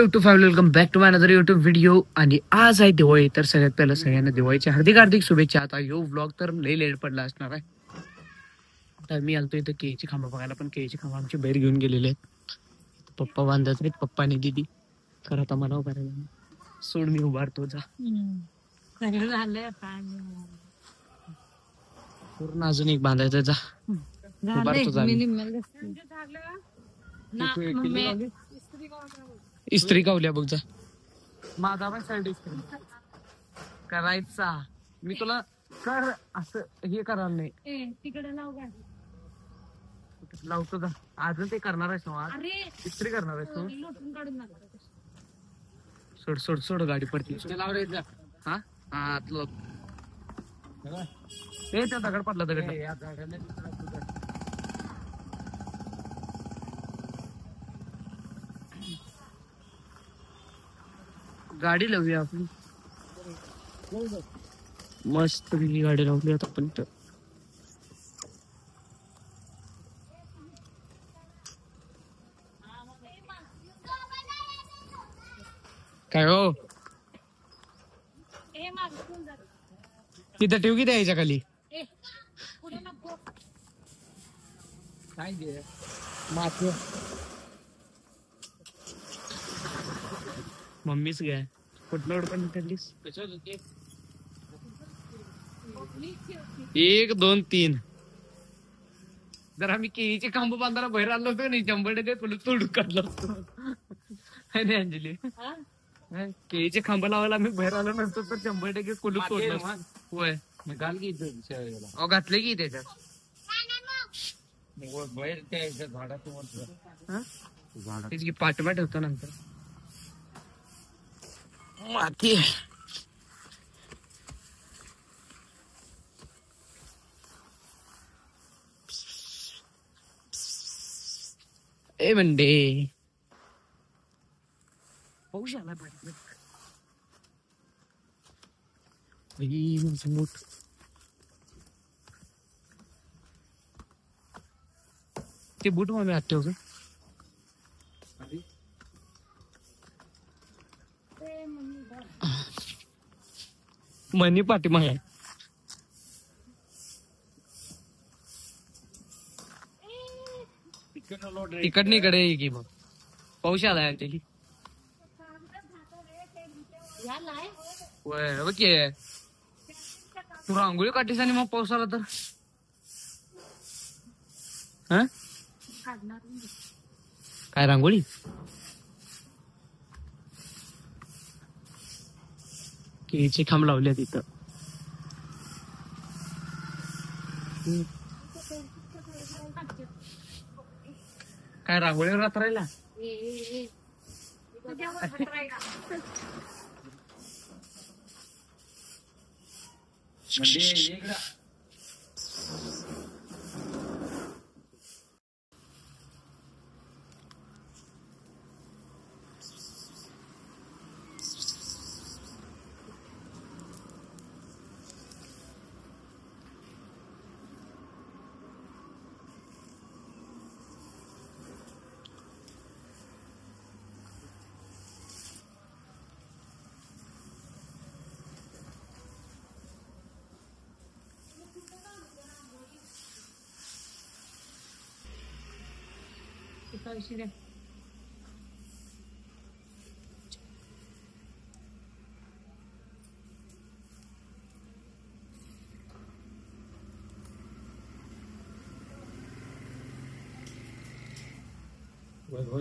YouTube family, welcome back to my another YouTube video. आणि आज आहे दिवाळी, तर सगळ्यात पहिलं सगळ्यांना दिवाळीच्या हार्दिक हार्दिक शुभेच्छा. आता यो व्लॉग तर लई लेट पडला असणार आहे. तर मी आलतो इथं केळीची खांबा बघायला, पण केळीची खांबा आमची बाहेर घेऊन गेलेले आहेत. पप्पा बांधत आहेत, पप्पा आणि दीदी. तर आता मला उभारायला सोड, मी उभारतो. जा पूर्ण अजून एक बांधायचं. जा उभारतो. जा इस्त्री कावल्या बघ. जा माझा पण साईड इस्त्री करायचा. मी तुला कर असं हे करायला नाही. तिकडे लावतो. जा अजून ते करणार आहेस ना, आज इस्त्री करणार आहेस तू. सोड सोड सोड, गाडी पडती. हा हा त्या दगड पडला. दगड गाडी लावूया आपली. मस्त गाडी लावली आता आपण. तर काय हो, तिथं ठेव की द्यायच्या खाली. काय दे माती मम्मीच घ्या. कुठलं पण ठरलीस. 1 2 3. जर आम्ही केळीचे खांब बांधायला बाहेर आलो होतो नाही, 100% तुला तोडून काढलं असतो. अंजली, केळीचे खांब लावायला आम्ही बाहेर आलो नसतो तर 100% कुलूप तोडलं. होय घातले की त्याच्यात पाठवा ठेवतो नंतर. माती ए मंडे पाऊस आला. मोठ ते बूट मग मी आत ठेवतो. मनी पाठी मग तिकडनी इकडे की मग पाऊस आलाय त्याची. ओके तू रांगोळी काढलीस आणि मग पाऊस आला तर काय रांगोळी. केळीचे खांब लावले तिथं. काय रांगोळीवर राहत राहिला.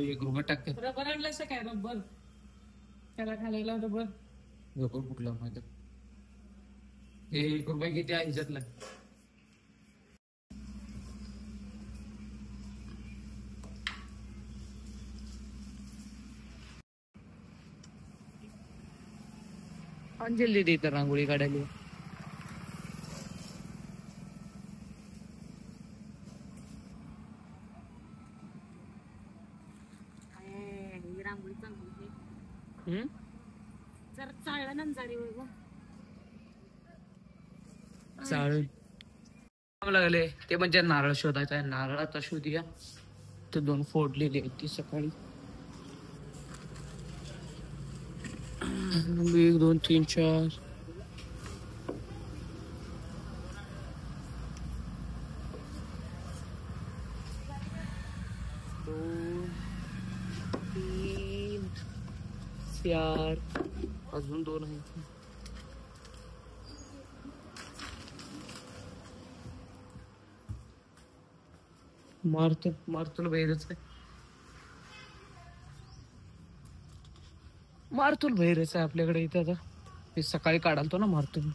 ₹1 टाकते. रबर आणलं काय रबर त्याला घालायला. रबर रबर कुठला माहिती. ₹1 किती आहे ह्याच्यातला. अंजली दे तर रांगोळी काढायला. रांगोळी चांगली जर चाळलं नंजारी लागले. ते म्हणजे नारळ शोधायचा आहे. नारळाचा शोध घ्या. ते 2 फोडलेले आहेत ती सकाळी. 1 2 3 4 2 3 4 अजून 2 आहेत. मारुतुला बाहेरच आहे. मारुतुल बाहेरच आहे आपल्याकडे इथे. आता ते सकाळी काढालतो ना मारुतुल.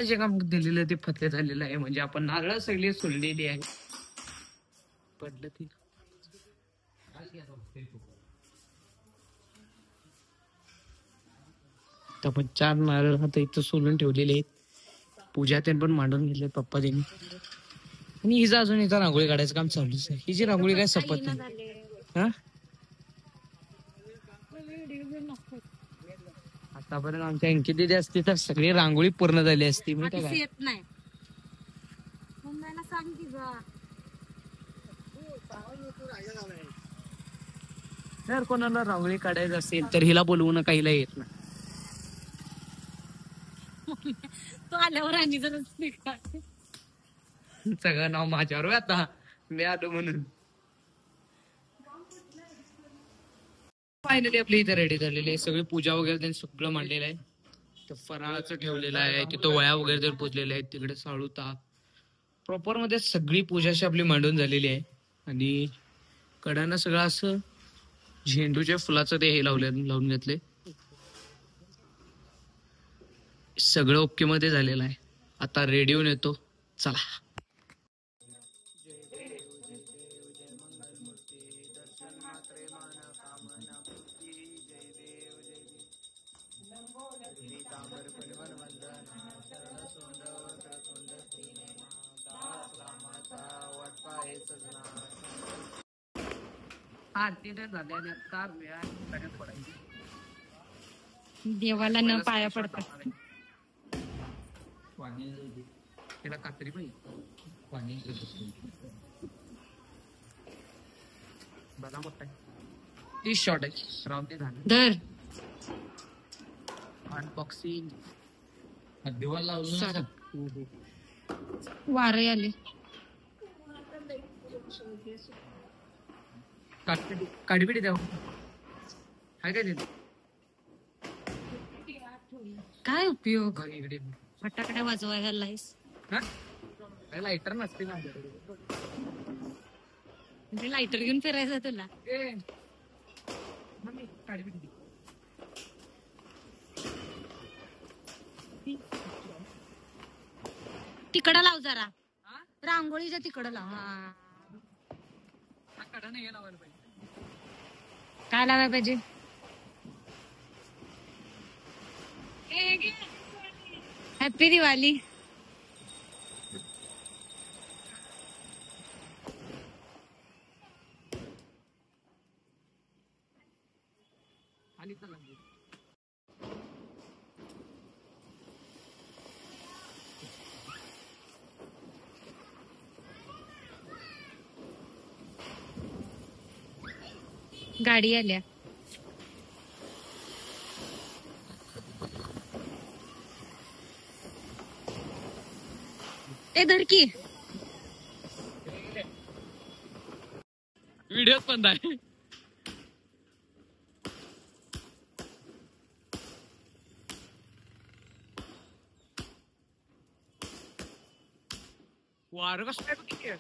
जे काम दिलेलं आहे ते फते झालेलं आहे. म्हणजे आपण नारळ सगळी सोडलेली आहे. पडलं ती आपण 4 नारळ आता इथं सोलून ठेवलेले आहेत. पूजा त्यांनी पण मांडून घेतले पप्पा त्यांनी. आणि हिचा अजून इथं रांगोळी काढायचं काम चालूच आहे. हिची रांगोळी काय सपत नाही. हा आतापर्यंत आमच्या अंकित दिदी असती तर सगळी रांगोळी पूर्ण झाली असती. मी काय येत नाही मम्मीला सांग की जा. जर कोणाला रांगोळी काढायचं असेल तर हिला बोलवून काहीला येत नाही. तो आल्यावर आणि जर सगळं नाव माझ्यावर आता मी आलो म्हणून. फायनली आपली इथे रेडी झालेली आहे. सगळी पूजा वगैरे त्यांनी सगळं मांडलेलं आहे. तर फराळाचं ठेवलेलं आहे. तिथं वया वगैरे जर पुजलेल्या आहेत. तिकडे साळू ताक प्रॉपर मध्ये सगळी पूजाशी आपली मांडून झालेली आहे. आणि कडानं सगळं असं झेंडूच्या फुलाचं ते हे लावून घेतले. सगळं ओके मध्ये झालेलं आहे. आता रेडी होऊन येतो. चला. देवाला न पाया पडतात. त्याला कातरी पाहिजे. बघा मोठा 30 शॉट आहे. राऊंड ते झालं. धर अनबॉक्सिंग दिवाल लावलं. वारे आले. काढीपिडी द्या. हाय काय तिथे काय उपयोग. इकडे फटाकड्या वाजवायला लाईस. लायटर नसते ना. म्हणजे लायटर घेऊन फिरायचं तुला. काढीपिडी तिकडं लाव जरा. रांगोळीच्या तिकडं लाव. हा कडा नाही लावायला पाहिजे. काय लावायला पाहिजे. हॅपी दिवाळी. गाडी आल्या. ए धरकी व्हिडिओ पण आहे. वारं कसं काय